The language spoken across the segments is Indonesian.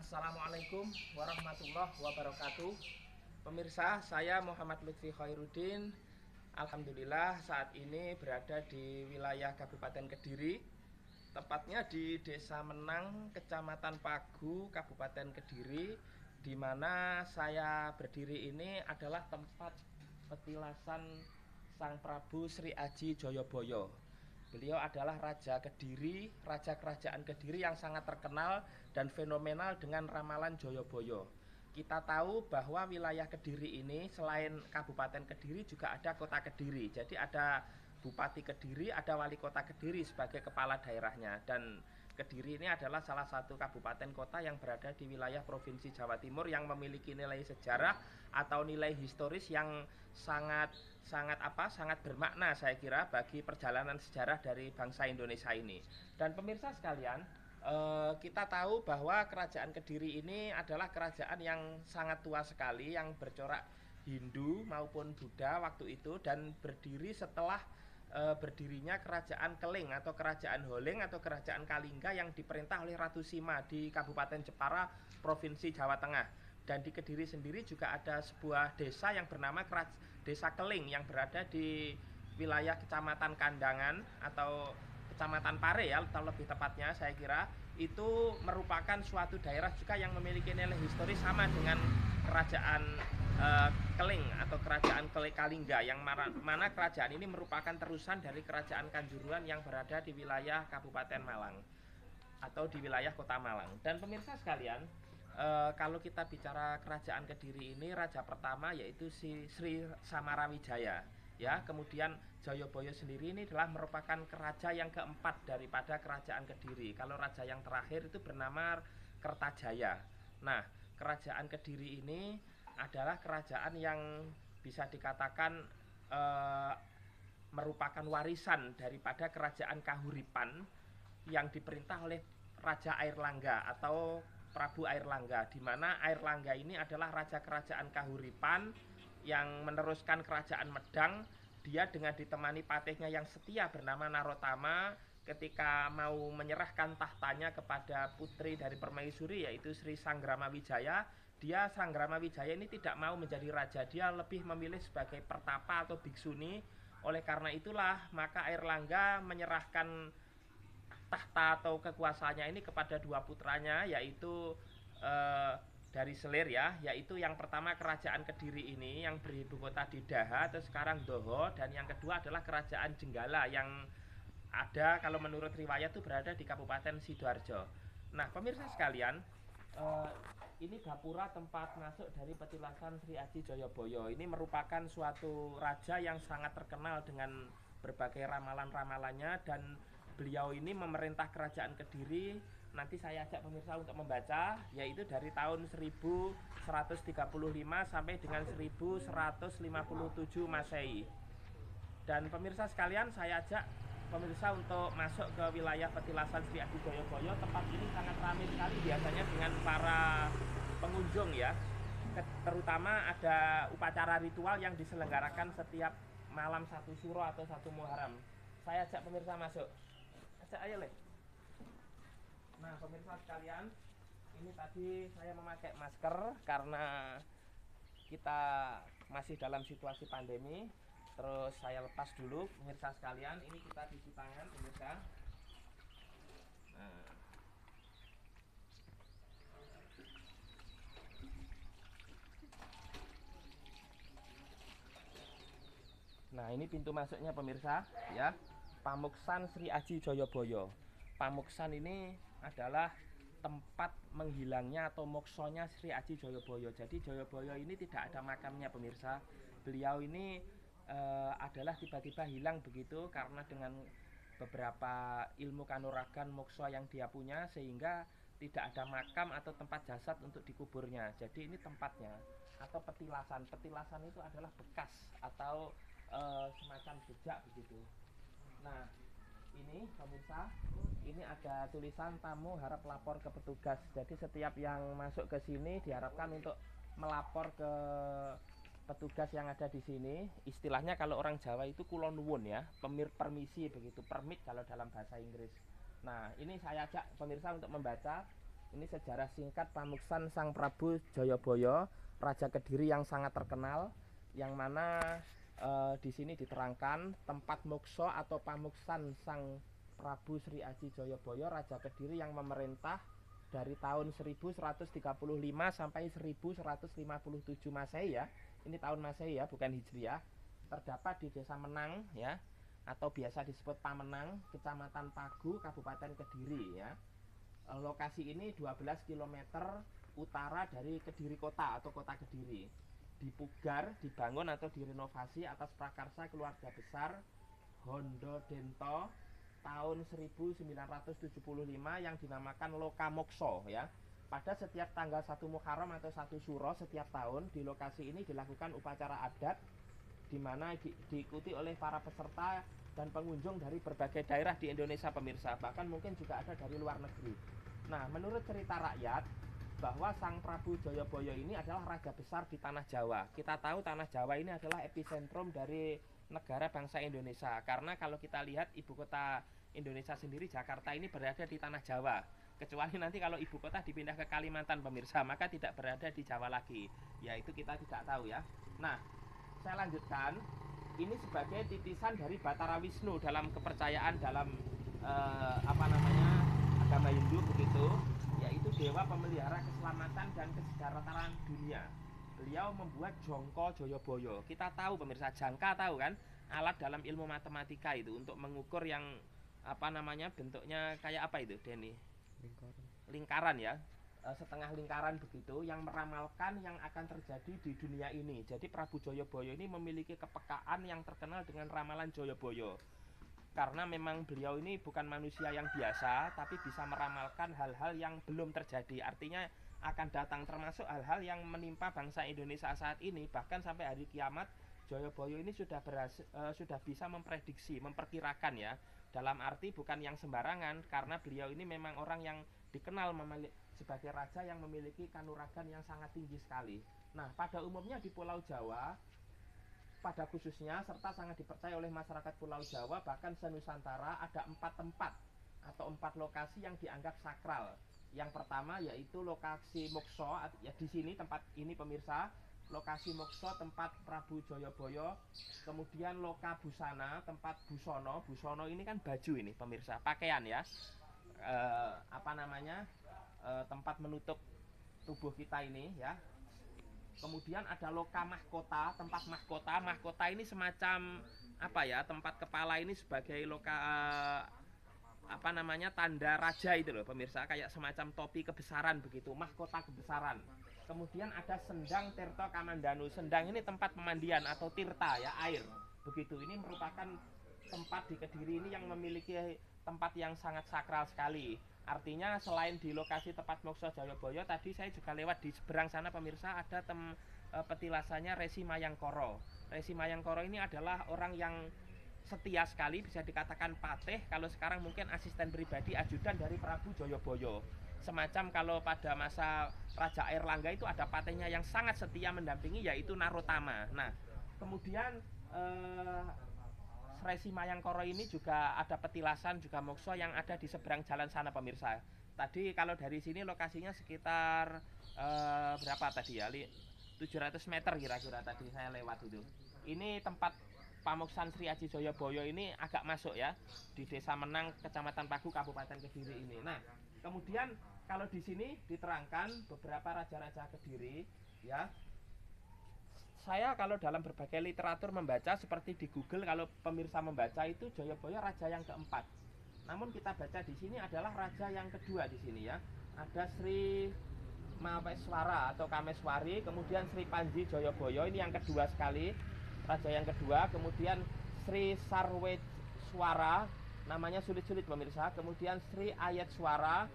Assalamualaikum warahmatullahi wabarakatuh. Pemirsa, saya Muhammad Lutfi Khairuddin. Alhamdulillah saat ini berada di wilayah Kabupaten Kediri, tepatnya di Desa Menang, Kecamatan Pagu, Kabupaten Kediri, di mana saya berdiri ini adalah tempat petilasan Sang Prabu Sri Aji Joyoboyo. Beliau adalah Raja Kediri, Raja Kerajaan Kediri yang sangat terkenal dan fenomenal dengan ramalan Joyoboyo. Kita tahu bahwa wilayah Kediri ini selain Kabupaten Kediri juga ada Kota Kediri. Jadi ada Bupati Kediri, ada Wali Kota Kediri sebagai kepala daerahnya. Dan Kediri ini adalah salah satu kabupaten kota yang berada di wilayah Provinsi Jawa Timur yang memiliki nilai sejarah atau nilai historis yang sangat bermakna saya kira bagi perjalanan sejarah dari bangsa Indonesia ini. Dan pemirsa sekalian, kita tahu bahwa Kerajaan Kediri ini adalah kerajaan yang sangat tua sekali, yang bercorak Hindu maupun Buddha waktu itu, dan berdiri setelah berdirinya Kerajaan Keling atau Kerajaan Holeng atau Kerajaan Kalingga yang diperintah oleh Ratu Sima di Kabupaten Jepara, Provinsi Jawa Tengah. Dan di Kediri sendiri juga ada sebuah desa yang bernama Desa Keling yang berada di wilayah Kecamatan Kandangan atau Kecamatan Pare ya, atau lebih tepatnya saya kira itu merupakan suatu daerah juga yang memiliki nilai historis sama dengan Kerajaan Keling atau Kerajaan Kalingga, yang mana kerajaan ini merupakan terusan dari Kerajaan Kanjuruhan yang berada di wilayah Kabupaten Malang atau di wilayah Kota Malang. Dan pemirsa sekalian, kalau kita bicara Kerajaan Kediri ini, raja pertama yaitu Sri Samarawijaya ya. Kemudian Joyoboyo sendiri ini adalah merupakan raja yang keempat daripada Kerajaan Kediri. Kalau raja yang terakhir itu bernama Kertajaya. Nah, Kerajaan Kediri ini adalah kerajaan yang bisa dikatakan merupakan warisan daripada Kerajaan Kahuripan yang diperintah oleh Raja Airlangga atau Prabu Airlangga, di mana Airlangga ini adalah raja Kerajaan Kahuripan yang meneruskan Kerajaan Medang. Dia dengan ditemani patihnya yang setia bernama Narotama, ketika mau menyerahkan tahtanya kepada putri dari permaisuri yaitu Sri Sangramawijaya, Sangramawijaya ini tidak mau menjadi raja, dia lebih memilih sebagai pertapa atau biksuni. Oleh karena itulah maka Airlangga menyerahkan tahta atau kekuasaannya ini kepada dua putranya, yaitu dari Selir ya, yaitu yang pertama Kerajaan Kediri ini yang beribu kota di Daha atau sekarang Doho, dan yang kedua adalah Kerajaan Jenggala yang ada kalau menurut riwayat itu berada di Kabupaten Sidoarjo. Nah pemirsa sekalian, ini gapura tempat masuk dari petilasan Sri Aji Joyoboyo. Ini merupakan suatu raja yang sangat terkenal dengan berbagai ramalan-ramalannya, dan beliau ini memerintah Kerajaan Kediri. Nanti saya ajak pemirsa untuk membaca, yaitu dari tahun 1135 sampai dengan 1157 Masehi. Dan pemirsa sekalian, saya ajak pemirsa untuk masuk ke wilayah petilasan Sri Aji Joyoboyo. Tempat ini sangat ramai sekali biasanya dengan para pengunjung ya. Terutama ada upacara ritual yang diselenggarakan setiap malam satu Syuro atau satu Muharram. Saya ajak pemirsa masuk. Ajak ayo Le. Nah pemirsa sekalian, ini tadi saya memakai masker karena kita masih dalam situasi pandemi. Terus saya lepas dulu pemirsa sekalian. Ini kita cuci tangan pemirsa. Nah ini pintu masuknya pemirsa ya, Pamuksan Sri Aji Joyoboyo. Pamuksan ini adalah tempat menghilangnya atau moksonya Sri Aji Joyoboyo. Jadi Joyoboyo ini tidak ada makamnya pemirsa. Beliau ini adalah tiba-tiba hilang begitu karena dengan beberapa ilmu kanuragan mokso yang dia punya, sehingga tidak ada makam atau tempat jasad untuk dikuburnya. Jadi ini tempatnya atau petilasan. Petilasan itu adalah bekas atau semacam jejak begitu. Nah ini pemirsa, ini ada tulisan tamu harap lapor ke petugas. Jadi setiap yang masuk ke sini diharapkan untuk melapor ke petugas yang ada di sini. Istilahnya kalau orang Jawa itu kulon nuwun ya, permisi begitu, permit kalau dalam bahasa Inggris. Nah ini saya ajak pemirsa untuk membaca. Ini sejarah singkat pamuksan Sang Prabu Jayabaya, Raja Kediri yang sangat terkenal, yang mana di sini diterangkan tempat moksa atau pamuksan Sang Prabu Sri Aji Jayabaya, Raja Kediri yang memerintah dari tahun 1135 sampai 1157 Masehi ya. Ini tahun Masehi ya, bukan Hijriah. Terdapat di Desa Menang ya, atau biasa disebut Pamenang, Kecamatan Pagu, Kabupaten Kediri ya. Lokasi ini 12 km utara dari Kediri Kota atau Kota Kediri. Dipugar, dibangun atau direnovasi atas prakarsa keluarga besar Hondo Dento tahun 1975 yang dinamakan Lokamokso ya. Pada setiap tanggal 1 Muharram atau 1 Suro setiap tahun di lokasi ini dilakukan upacara adat di mana diikuti oleh para peserta dan pengunjung dari berbagai daerah di Indonesia pemirsa, bahkan mungkin juga ada dari luar negeri. Nah, menurut cerita rakyat bahwa Sang Prabu Jayabaya ini adalah raja besar di tanah Jawa. Kita tahu tanah Jawa ini adalah epicentrum dari negara bangsa Indonesia, karena kalau kita lihat ibu kota Indonesia sendiri, Jakarta ini berada di tanah Jawa. Kecuali nanti kalau ibu kota dipindah ke Kalimantan pemirsa, maka tidak berada di Jawa lagi. Ya itu kita tidak tahu ya. Nah, saya lanjutkan. Ini sebagai titisan dari Batara Wisnu dalam kepercayaan dalam agama Hindu begitu, yaitu dewa pemelihara keselamatan dan kesejahteraan dunia. Beliau membuat jongko Jayabaya. Kita tahu pemirsa, jangka tahu kan, alat dalam ilmu matematika itu untuk mengukur yang bentuknya kayak apa itu Denny? Lingkaran ya, setengah lingkaran begitu, yang meramalkan yang akan terjadi di dunia ini. Jadi Prabu Jayabaya ini memiliki kepekaan yang terkenal dengan ramalan Jayabaya, karena memang beliau ini bukan manusia yang biasa, tapi bisa meramalkan hal-hal yang belum terjadi, artinya akan datang, termasuk hal-hal yang menimpa bangsa Indonesia saat ini. Bahkan sampai hari kiamat Jayabaya ini sudah bisa memprediksi, memperkirakan ya, dalam arti bukan yang sembarangan, karena beliau ini memang orang yang dikenal sebagai raja yang memiliki kanuragan yang sangat tinggi sekali. Nah, pada umumnya di Pulau Jawa pada khususnya serta sangat dipercaya oleh masyarakat Pulau Jawa, bahkan senusantara, ada 4 tempat atau 4 lokasi yang dianggap sakral. Yang pertama yaitu lokasi Mokso ya, di sini tempat ini pemirsa, lokasi Mokso tempat Prabu Jayabaya. Kemudian Loka Busana tempat Busono. Busono ini kan baju ini pemirsa, pakaian ya. Tempat menutup tubuh kita ini ya. Kemudian ada Loka Mahkota, tempat mahkota. Mahkota ini semacam tempat kepala ini sebagai loka tanda raja itu loh pemirsa, kayak semacam topi kebesaran begitu, mahkota kebesaran. Kemudian ada Sendang Tirto Kamandanu. Sendang ini tempat pemandian atau tirta ya, air begitu. Ini merupakan tempat di Kediri ini yang memiliki tempat yang sangat sakral sekali. Artinya selain di lokasi tempat Mokso Jayabaya, tadi saya juga lewat di seberang sana pemirsa, ada petilasannya Resi Mayangkara. Resi Mayangkara ini adalah orang yang setia sekali, bisa dikatakan patih, kalau sekarang mungkin asisten pribadi, ajudan dari Prabu Jayabaya. Semacam kalau pada masa Raja Airlangga itu ada patihnya yang sangat setia mendampingi, yaitu Narotama. Nah, kemudian Resi Mayangkara ini juga ada petilasan juga Mokso yang ada di seberang jalan sana pemirsa. Tadi kalau dari sini lokasinya sekitar berapa tadi ya, 700 meter kira-kira tadi saya lewat itu. Ini tempat pamuksan Sri Aji Jayabaya ini agak masuk ya, di Desa Menang, Kecamatan Pagu, Kabupaten Kediri ini. Nah, kemudian kalau di sini diterangkan beberapa raja-raja Kediri ya. Saya kalau dalam berbagai literatur membaca, seperti di Google kalau pemirsa membaca itu Jayabaya raja yang keempat. Namun kita baca di sini adalah raja yang kedua di sini ya. Ada Sri Maweswara atau Kameswari, kemudian Sri Panji Jayabaya ini yang kedua sekali, raja yang kedua. Kemudian Sri Sarweswara, namanya sulit-sulit pemirsa. Kemudian Sri Ayetswara.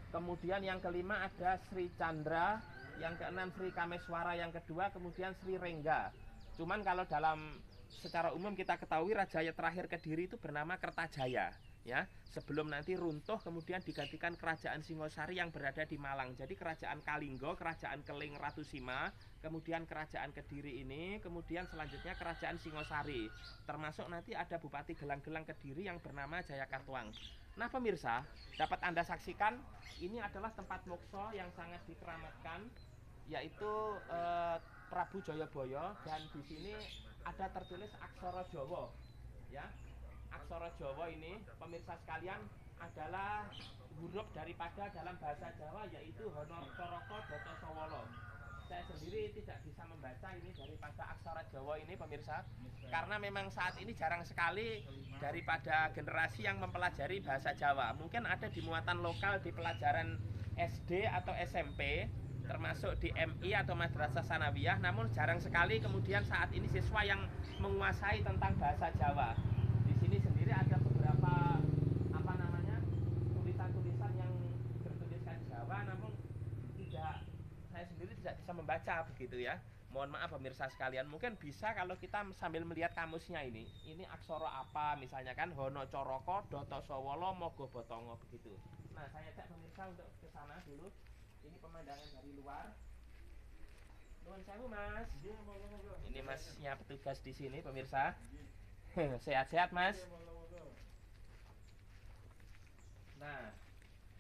Kemudian yang kelima ada Sri Chandra. Yang keenam Sri Kameswara yang kedua, kemudian Sri Rengga. Cuman kalau dalam secara umum kita ketahui raja yang terakhir Kediri itu bernama Kertajaya ya, sebelum nanti runtuh kemudian digantikan kerajaan Singosari yang berada di Malang. Jadi kerajaan Kalinggo, kerajaan Keling Ratu Sima, kemudian kerajaan Kediri ini, kemudian selanjutnya kerajaan Singosari. Termasuk nanti ada Bupati Gelang-Gelang Kediri yang bernama Jayakatwang. Nah pemirsa, dapat Anda saksikan ini adalah tempat mokso yang sangat dikeramatkan, yaitu Prabu Jayabaya, dan di sini ada tertulis aksara Jawa. Ya, aksara Jawa ini pemirsa sekalian adalah huruf daripada dalam bahasa Jawa, yaitu Hono Coroko Doto Sowolo. Saya sendiri tidak bisa membaca ini daripada aksara Jawa ini pemirsa, karena memang saat ini jarang sekali daripada generasi yang mempelajari bahasa Jawa. Mungkin ada di muatan lokal di pelajaran SD atau SMP, termasuk di MI atau Madrasah Sanawiyah, namun jarang sekali kemudian saat ini siswa yang menguasai tentang bahasa Jawa. Di sini sendiri ada beberapa tulisan-tulisan yang bertuliskan Jawa, namun saya sendiri tidak bisa membaca begitu ya. Mohon maaf pemirsa sekalian, mungkin bisa kalau kita sambil melihat kamusnya ini aksara apa, misalnya kan Hono Coroko Doto Sowolo Mogo Botongo begitu. Nah saya ajak pemirsa untuk ke sana dulu. Ini pemandangan dari luar. Nuwun sewu mas. Ini masnya petugas di sini pemirsa. Sehat-sehat mas. Nah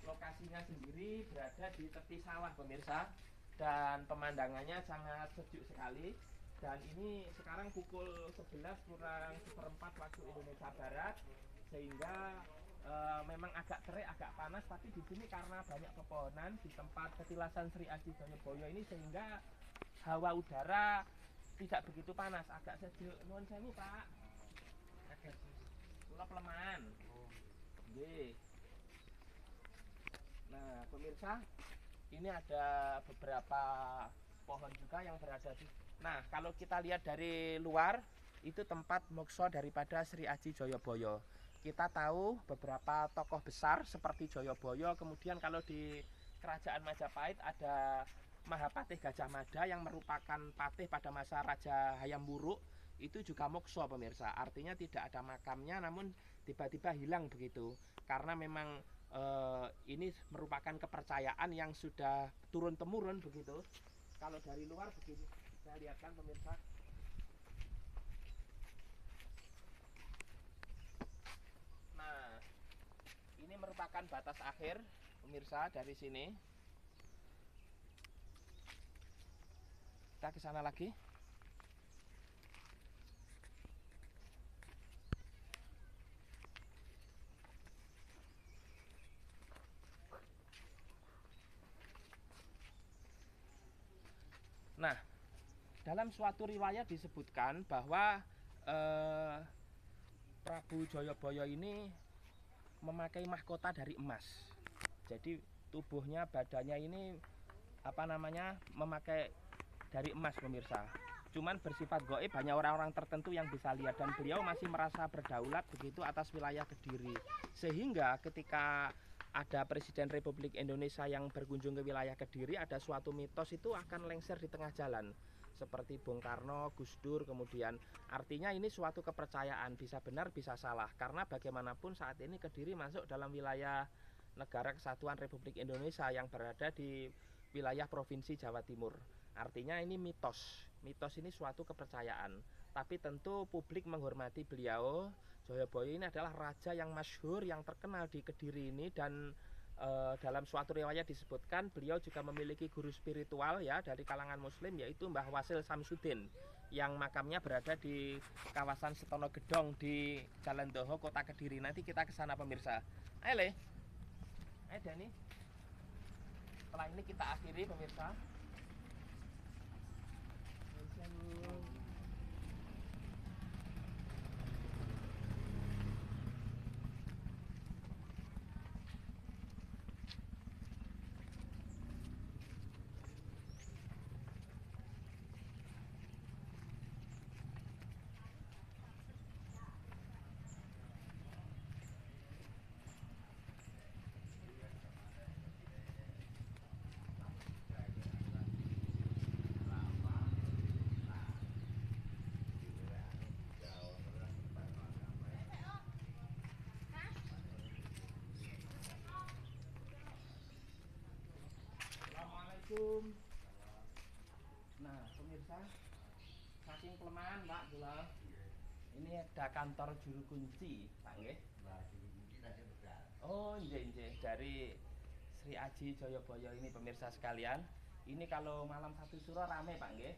lokasinya sendiri berada di tepi sawah pemirsa, dan pemandangannya sangat sejuk sekali. Dan ini sekarang pukul 11 kurang seperempat waktu Indonesia Barat, sehingga memang agak terik, agak panas, tapi di sini karena banyak pepohonan di tempat petilasan Sri Aji Jayabaya ini, sehingga hawa udara tidak begitu panas, agak sejuk. Nuwun sewu Pak. Kula pelemahan. Nggih. Nah pemirsa, ini ada beberapa pohon juga yang berada di. Nah kalau kita lihat dari luar, itu tempat mokso daripada Sri Aji Jayabaya. Kita tahu beberapa tokoh besar seperti Jayabaya, kemudian kalau di Kerajaan Majapahit ada Mahapatih Gajah Mada yang merupakan patih pada masa Raja Hayam Wuruk, itu juga mokso pemirsa. Artinya tidak ada makamnya, namun tiba-tiba hilang begitu, karena memang ini merupakan kepercayaan yang sudah turun temurun begitu. Kalau dari luar begini saya lihatkan pemirsa. Nah ini merupakan batas akhir pemirsa. Dari sini kita ke sana lagi. Nah, dalam suatu riwayat disebutkan bahwa Prabu Jayabaya ini memakai mahkota dari emas. Jadi tubuhnya, badannya ini memakai dari emas pemirsa. Cuman bersifat gaib, hanya orang-orang tertentu yang bisa lihat, dan beliau masih merasa berdaulat begitu atas wilayah Kediri. Sehingga ketika ada Presiden Republik Indonesia yang berkunjung ke wilayah Kediri, ada suatu mitos itu akan lengser di tengah jalan, seperti Bung Karno, Gus Dur, kemudian artinya ini suatu kepercayaan, bisa benar bisa salah, karena bagaimanapun saat ini Kediri masuk dalam wilayah Negara Kesatuan Republik Indonesia yang berada di wilayah Provinsi Jawa Timur. Artinya ini mitos, mitos ini suatu kepercayaan, tapi tentu publik menghormati beliau. Jayabaya ini adalah raja yang masyhur, yang terkenal di Kediri ini, dan dalam suatu riwayat disebutkan beliau juga memiliki guru spiritual ya dari kalangan muslim, yaitu Mbah Wasil Samsudin, yang makamnya berada di kawasan Setono Gedong di Jalan Doho, Kota Kediri. Nanti kita ke sana pemirsa. Ayo Le. Ayo Dani. Setelah ini kita akhiri pemirsa. Nah pemirsa, saking kelemahan Pak Gula, ini ada kantor juru kunci Pak nggih. Oh, nggih, dari Sri Aji Jayabaya ini pemirsa sekalian. Ini kalau malam satu suro rame Pak nggih.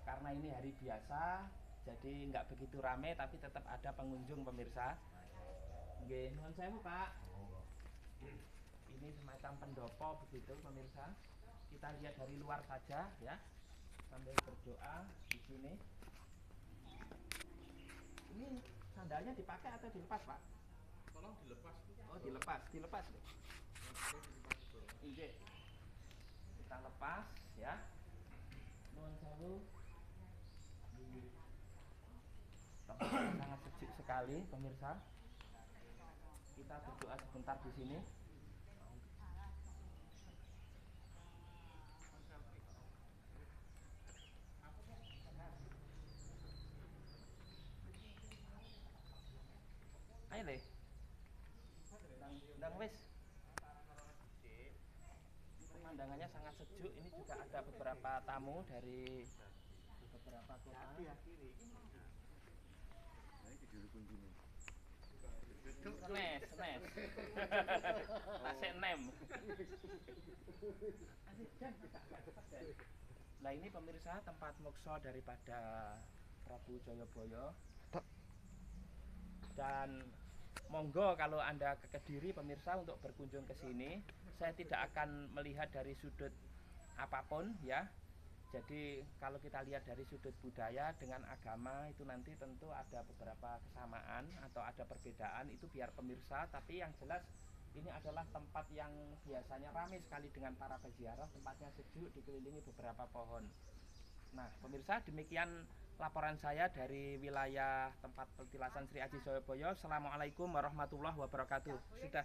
Karena ini hari biasa, jadi nggak begitu rame tapi tetap ada pengunjung pemirsa. Nggih, nuwun sewu Pak. Ini semacam pendopo begitu pemirsa. Kita lihat dari luar saja ya. Sambil berdoa di sini. Ini sandalnya dipakai atau dilepas Pak? Tolong dilepas. Oh dilepas. Iya. Kita lepas ya. Nuwun sewu. Sangat sejuk sekali pemirsa. Kita berdoa sebentar di sini. Ayo deh. Ndang wis. Pemandangannya sangat sejuk. Ini juga ada beberapa tamu dari beberapa kota. Senes. Tasik nem. Nah ini pemirsa tempat moksa daripada Prabu Jayabaya. Dan monggo kalau Anda ke Kediri pemirsa untuk berkunjung ke sini. Saya tidak akan melihat dari sudut apapun ya. Jadi kalau kita lihat dari sudut budaya dengan agama itu nanti tentu ada beberapa kesamaan atau ada perbedaan, itu biar pemirsa. Tapi yang jelas ini adalah tempat yang biasanya ramai sekali dengan para peziarah. Tempatnya sejuk, dikelilingi beberapa pohon. Nah pemirsa, demikian laporan saya dari wilayah tempat petilasan Sri Aji Jayabaya. Assalamualaikum warahmatullahi wabarakatuh. Sudah.